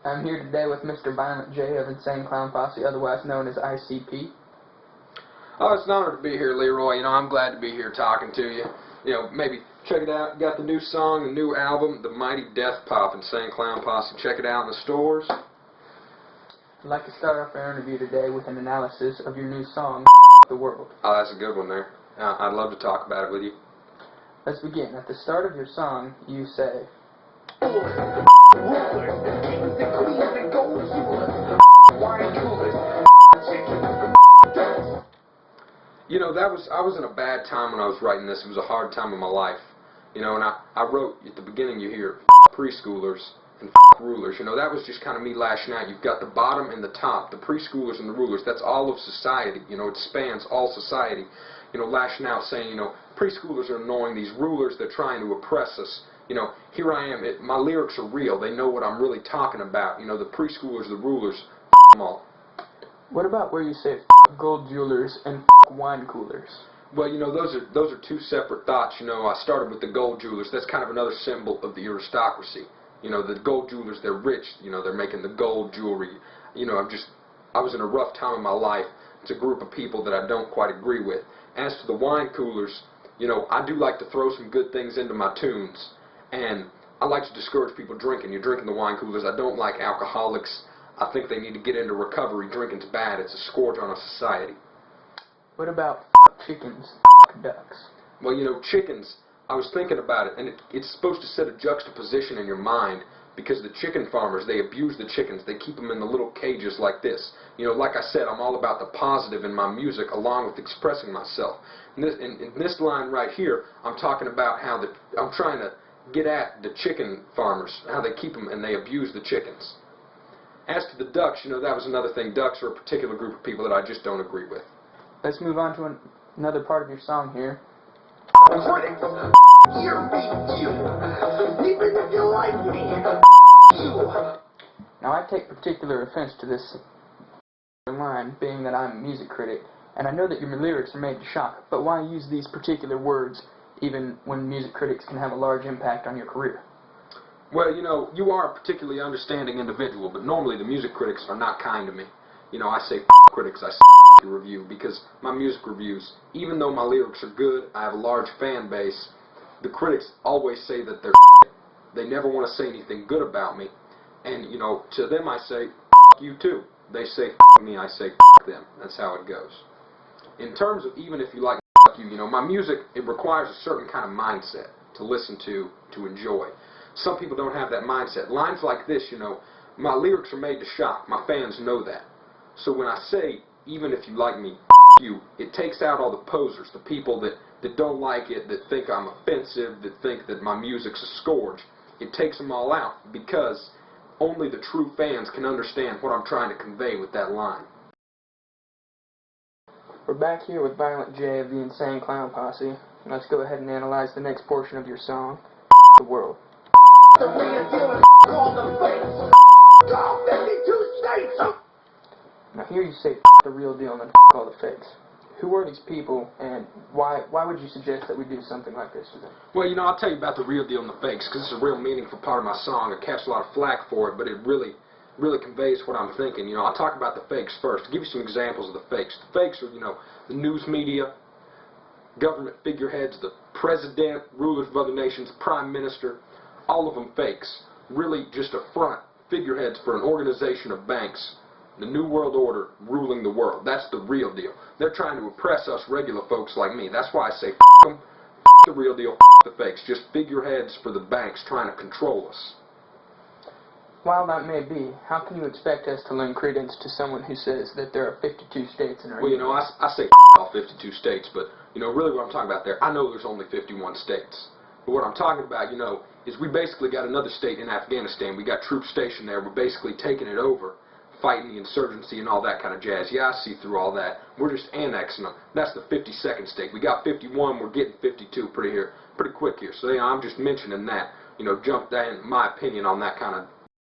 I'm here today with Mr. Violent J of Insane Clown Posse, otherwise known as ICP. Oh, it's an honor to be here, Leroy. I'm glad to be here talking to you. Maybe check it out. Got the new song, the new album, The Mighty Death Pop, Insane Clown Posse. Check it out in the stores. I'd like to start off our interview today with an analysis of your new song, The World. Oh, that's a good one there. I'd love to talk about it with you. Let's begin. At the start of your song, you say, I was in a bad time when I was writing this. It was a hard time in my life. And I wrote, at the beginning you hear, preschoolers and rulers. That was just kind of me lashing out. You've got the bottom and the top, the preschoolers and the rulers. That's all of society. It spans all society. Lashing out saying, preschoolers are annoying, these rulers, they're trying to oppress us. Here I am, my lyrics are real, they know what I'm really talking about. The preschoolers, the rulers, them all. What about where you say gold jewelers and wine coolers? Well, those are two separate thoughts. I started with the gold jewelers. That's kind of another symbol of the aristocracy. The gold jewelers, they're rich. They're making the gold jewelry. I was in a rough time in my life. It's a group of people that I don't quite agree with. As to the wine coolers, I do like to throw some good things into my tunes. And I like to discourage people drinking. You're drinking the wine coolers. I don't like alcoholics. I think they need to get into recovery. Drinking's bad. It's a scourge on our society. What about chickens, ducks? Well, chickens, I was thinking about it, and it's supposed to set a juxtaposition in your mind, because the chicken farmers, they abuse the chickens. They keep them in the little cages like this. Like I said, I'm all about the positive in my music along with expressing myself. In this line right here, I'm talking about how I'm trying to get at the chicken farmers, how they keep them and they abuse the chickens. As to the ducks, that was another thing. Ducks are a particular group of people that I just don't agree with. Let's move on to another part of your song here. Critics, you're you. Even if you like me, you. Now I take particular offense to this line, being that I'm a music critic, and I know that your lyrics are made to shock, but why use these particular words even when music critics can have a large impact on your career? Well, you are a particularly understanding individual, but normally the music critics are not kind to me. I say critics, I say your review, because my music reviews, even though my lyrics are good, I have a large fan base, the critics always say that they're they never want to say anything good about me, and, to them I say, you too. They say me, I say them. That's how it goes. In terms of even if you like you, my music, it requires a certain kind of mindset to listen to enjoy. Some people don't have that mindset. Lines like this, my lyrics are made to shock. My fans know that. So when I say, even if you like me, you, it takes out all the posers, the people that don't like it, that think I'm offensive, that think that my music's a scourge. It takes them all out, because only the true fans can understand what I'm trying to convey with that line. We're back here with Violent J of the Insane Clown Posse. Let's go ahead and analyze the next portion of your song, The World. The real deal is called the fakes. All 52 states. Now here you say the real deal and then all the fakes. Who are these people, and why would you suggest that we do something like this to them? Well, I'll tell you about the real deal and the fakes, because it's a real meaningful part of my song. I catch a lot of flack for it, but it really conveys what I'm thinking. I'll talk about the fakes first. To give you some examples of the fakes. The fakes are, the news media, government figureheads, the president, rulers of other nations, prime minister, all of them fakes. Really just a front, figureheads for an organization of banks. The New World Order ruling the world. That's the real deal. They're trying to oppress us regular folks like me. That's why I say them, the real deal, the fakes. Just figureheads for the banks trying to control us. While that may be, how can you expect us to lend credence to someone who says that there are 52 states in our Well, union? I say all 52 states, but, really what I'm talking about there, I know there's only 51 states. But what I'm talking about, is we basically got another state in Afghanistan. We got troops stationed there. We're basically taking it over, fighting the insurgency and all that kind of jazz. Yeah, I see through all that. We're just annexing them. That's the 52nd state. We got 51. We're getting 52 pretty quick here. So, I'm just mentioning that. Jump that in my opinion on that kind of